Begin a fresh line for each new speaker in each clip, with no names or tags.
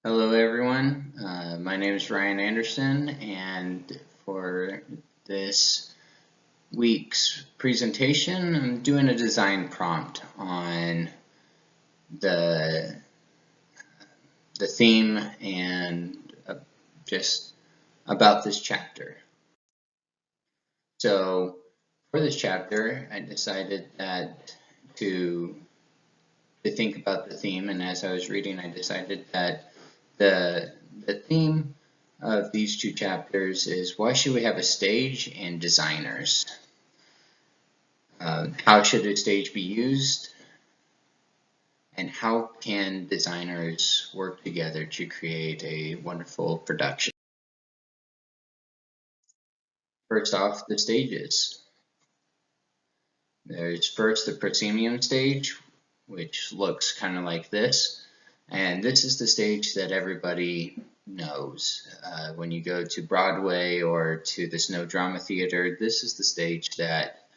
Hello everyone, my name is Ryan Anderson, and for this week's presentation I'm doing a design prompt on the theme and just about this chapter. So for this chapter I decided that to think about the theme, and as I was reading I decided that the theme of these two chapters is why should we have a stage and designers? How should a stage be used? And how can designers work together to create a wonderful production? First off, the stages. There's first the proscenium stage, which looks kind of like this. And this is the stage that everybody knows. When you go to Broadway or to the Snow Drama Theater, this is the stage that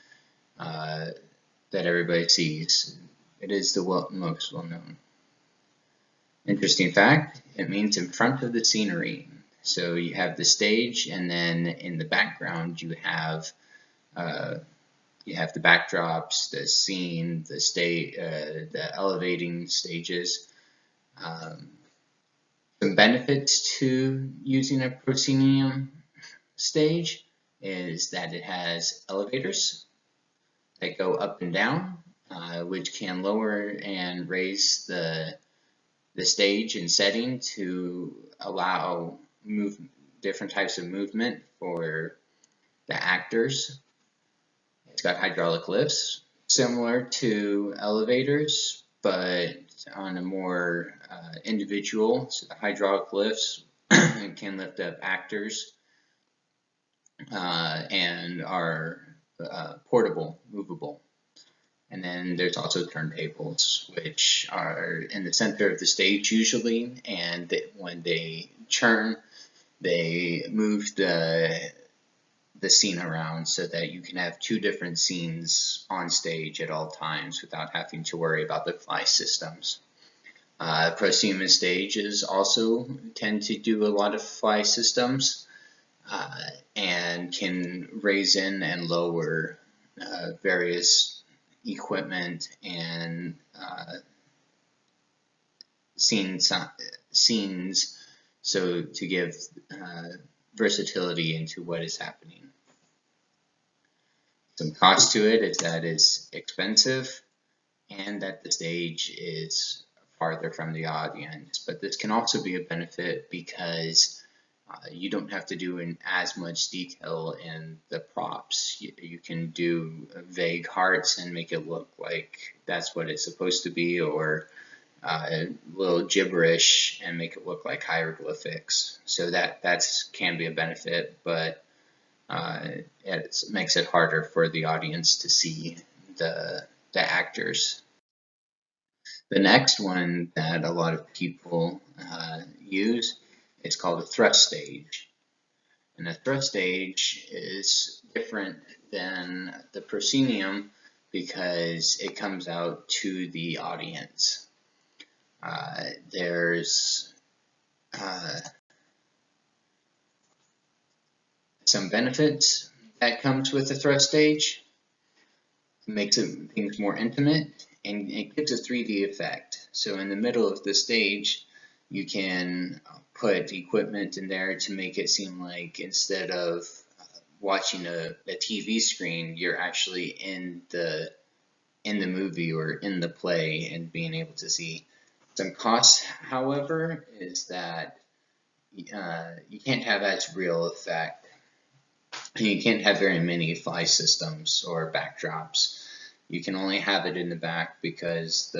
everybody sees. It is the most well-known. Interesting fact, it means in front of the scenery. So you have the stage, and then in the background you have the backdrops, the scene, the elevating stages. Some benefits to using a proscenium stage is that it has elevators that go up and down, which can lower and raise the stage and setting to allow different types of movement for the actors. It's got hydraulic lifts, similar to elevators, but on a more individual. So the hydraulic lifts can lift up actors and are portable, movable. And then there's also turntables, which are in the center of the stage usually, and when they turn, they move the scene around so that you can have two different scenes on stage at all times without having to worry about the fly systems. Proscenium stages also tend to do a lot of fly systems and can raise in and lower various equipment and scenes, so to give versatility into what is happening. Some cost to it is that it's expensive and that the stage is farther from the audience, but this can also be a benefit because you don't have to do as much detail in the props. You can do vague hearts and make it look like that's what it's supposed to be, or a little gibberish and make it look like hieroglyphics. So that can be a benefit, but it makes it harder for the audience to see the actors. The next one that a lot of people use is called a thrust stage. And a thrust stage is different than the proscenium because it comes out to the audience. There's some benefits that comes with a thrust stage. It makes things more intimate, and it gives a 3D effect. So in the middle of the stage, you can put equipment in there to make it seem like instead of watching a TV screen, you're actually in the movie or in the play and being able to see. Some costs, however, is that you can't have as real effect. You can't have very many fly systems or backdrops. You can only have it in the back because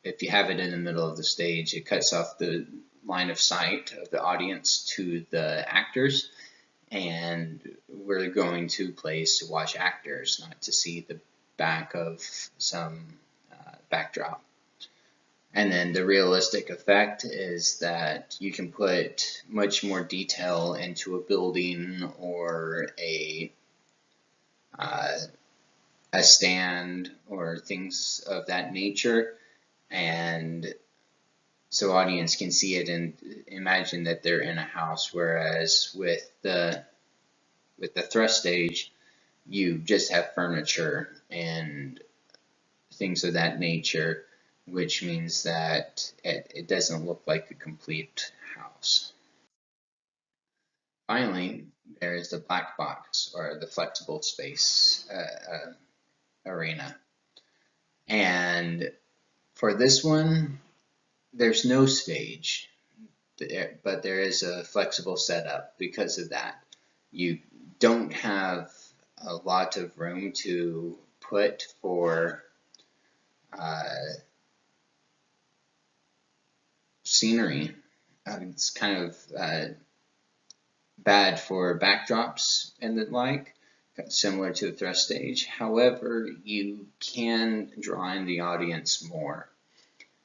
if you have it in the middle of the stage, it cuts off the line of sight of the audience to the actors, and we're going to plays to watch actors, not to see the back of some backdrop. And then the realistic effect is that you can put much more detail into a building or a stand or things of that nature, and so audience can see it and imagine that they're in a house. Whereas with the thrust stage, you just have furniture and things of that nature, which means that it doesn't look like a complete house. Finally, there is the black box, or the flexible space arena. And for this one, there's no stage, but there is a flexible setup because of that. You don't have a lot of room to put for scenery. It's kind of bad for backdrops and the like, similar to the thrust stage. However, you can draw in the audience more.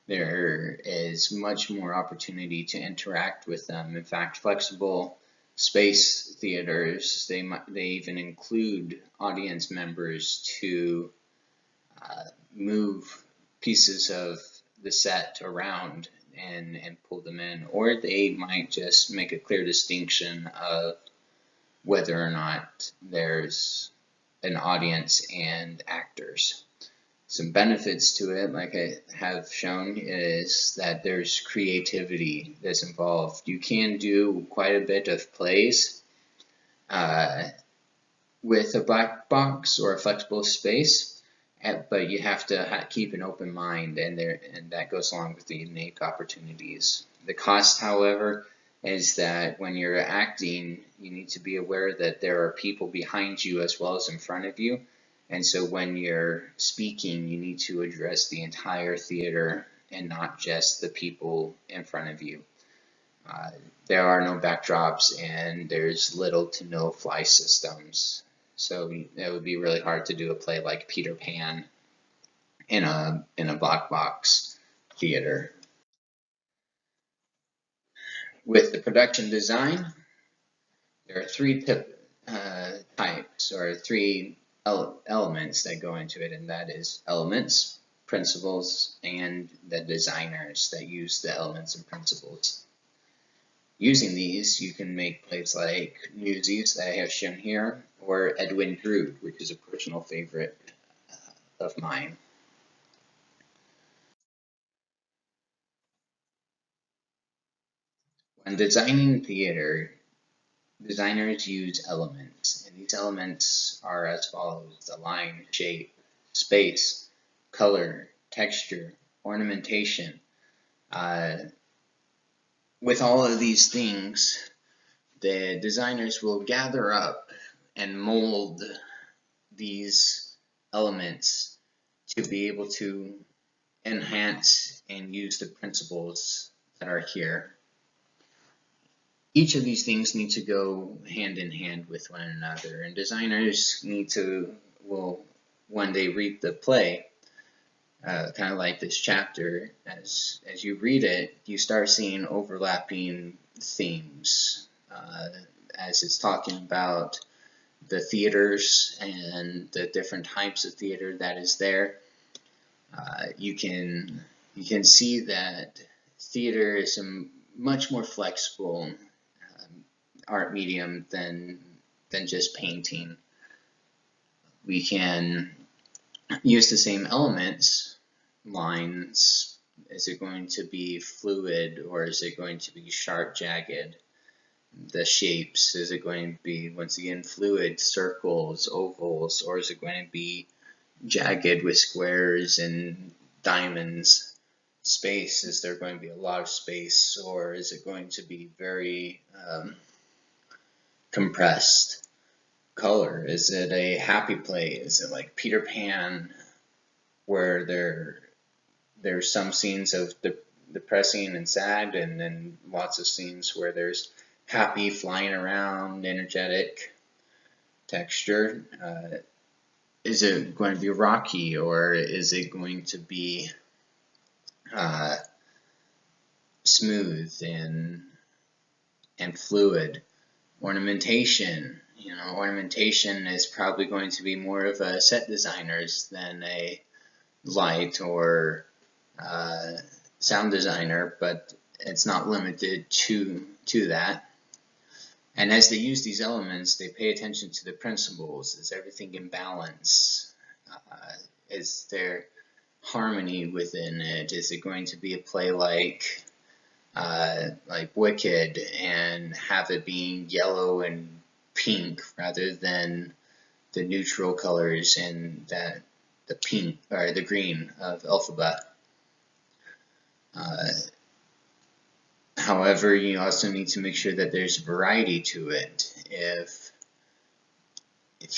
There is much more opportunity to interact with them. In fact, flexible space theaters, they even include audience members to move pieces of the set around and pull them in, or they might just make a clear distinction of whether or not there's an audience and actors. Some benefits to it, like I have shown, is that there's creativity that's involved. You can do quite a bit of plays with a black box or a flexible space, but you have to keep an open mind, and that goes along with the unique opportunities. The cost, however, is that when you're acting, you need to be aware that there are people behind you as well as in front of you. And so when you're speaking, you need to address the entire theater and not just the people in front of you. There are no backdrops, and there's little to no fly systems. So it would be really hard to do a play like Peter Pan in a black box theater. With the production design, there are three types, or three elements that go into it, and that is elements, principles, and the designers that use the elements and principles. Using these, you can make plays like Newsies that I have shown here, or Edwin Drood, which is a personal favorite of mine. When designing theater, designers use elements, and these elements are as follows: the line, shape, space, color, texture, ornamentation. With all of these things, the designers will gather up and mold these elements to be able to enhance and use the principles that are here. Each of these things need to go hand in hand with one another, and designers need to, well, when they read the play, kind of like this chapter, as you read it, you start seeing overlapping themes as it's talking about the theaters and the different types of theater that is there. You can see that theater is a much more flexible art medium than just painting. We can use the same elements, lines. Is it going to be fluid, or is it going to be sharp, jagged? The shapes, is it going to be, once again, fluid, circles, ovals, or is it going to be jagged with squares and diamonds? Space, is there going to be a lot of space, or is it going to be very compressed? Color, is it a happy play? Is it like Peter Pan, where there's some scenes of depressing and sad, and then lots of scenes where there's happy, flying around, energetic? Texture, is it going to be rocky, or is it going to be smooth and fluid? Ornamentation, ornamentation is probably going to be more of a set designer's than a light or sound designer, but it's not limited to that. And as they use these elements, they pay attention to the principles. Is everything in balance? Is there harmony within it? Is it going to be a play like Wicked and have it being yellow and pink rather than the neutral colors and the pink or the green of Elphaba? However, you also need to make sure that there's variety to it. If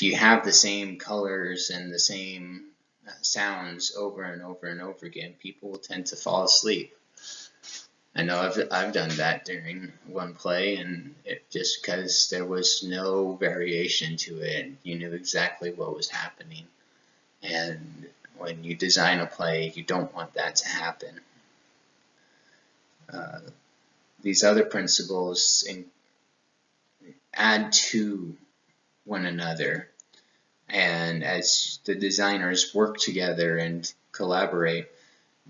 you have the same colors and the same sounds over and over and over again, people will tend to fall asleep. I know I've done that during one play, and just because there was no variation to it, you knew exactly what was happening. And when you design a play, you don't want that to happen. These other principles add to one another, and as the designers work together and collaborate,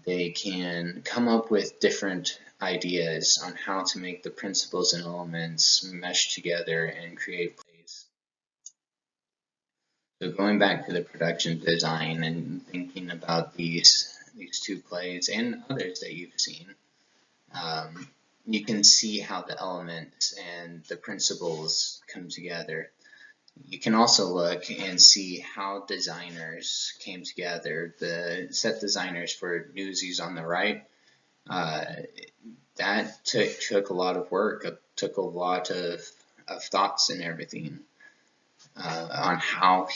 they can come up with different ideas on how to make the principles and elements mesh together and create plays. So going back to the production design and thinking about these two plays and others that you've seen, you can see how the elements and the principles come together. You can also look and see how designers came together. The set designers for Newsies on the right, that took a lot of work. It took a lot of thoughts and everything on how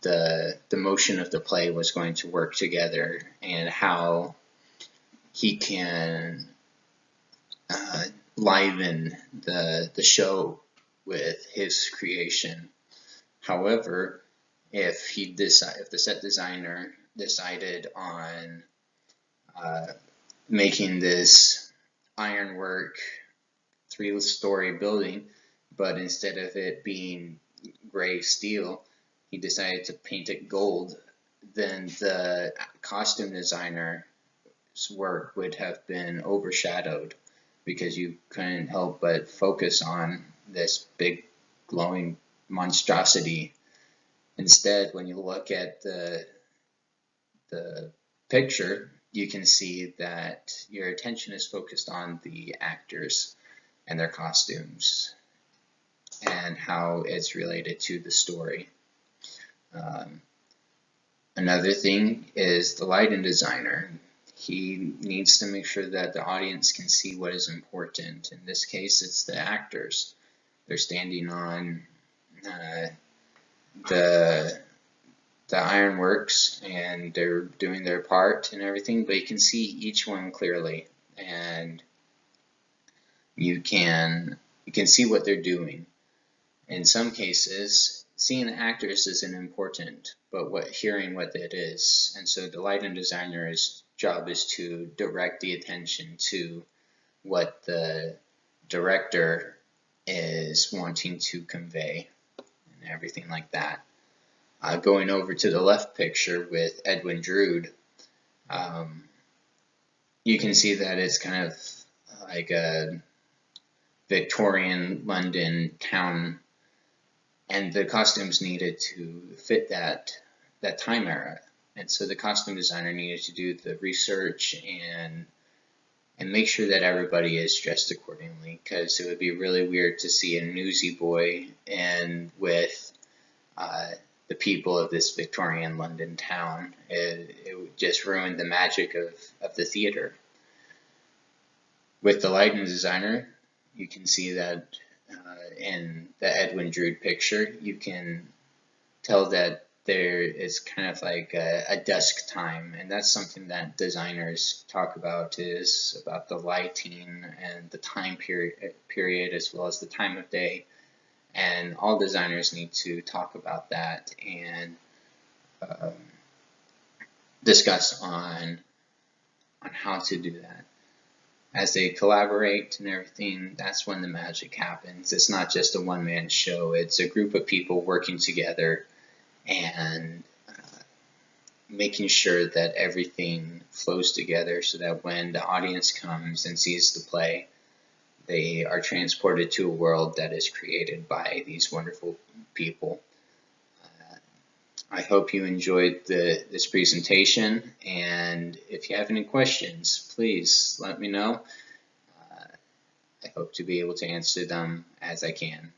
the motion of the play was going to work together and how he can liven the show with his creation. However, if the set designer decided on making this ironwork 3-story building, but instead of it being gray steel, he decided to paint it gold, then the costume designer's work would have been overshadowed because you couldn't help but focus on this big glowing monstrosity. Instead, when you look at the picture, you can see that your attention is focused on the actors and their costumes and how it's related to the story. Another thing is the lighting designer. He needs to make sure that the audience can see what is important. In this case, it's the actors. They're standing on the ironworks and they're doing their part and everything, but you can see each one clearly, and you can see what they're doing. In some cases, seeing the actors isn't important, but hearing what it is. And so the lighting designer's job is to direct the attention to what the director is wanting to convey and everything like that. Going over to the left picture with Edwin Drood, you can see that it's kind of like a Victorian London town, and the costumes needed to fit that time era. And so the costume designer needed to do the research and make sure that everybody is dressed accordingly, because it would be really weird to see a newsy boy and with the people of this Victorian London town. It would just ruin the magic of the theater. With the lighting designer, you can see that in the Edwin Drood picture, you can tell that there is kind of like a dusk time, and that's something that designers talk about, is about the lighting and the time period as well as the time of day. And all designers need to talk about that and discuss on how to do that. As they collaborate and everything, that's when the magic happens. It's not just a one-man show. It's a group of people working together and making sure that everything flows together so that when the audience comes and sees the play, they are transported to a world that is created by these wonderful people. I hope you enjoyed this presentation, and if you have any questions, please let me know. I hope to be able to answer them as I can.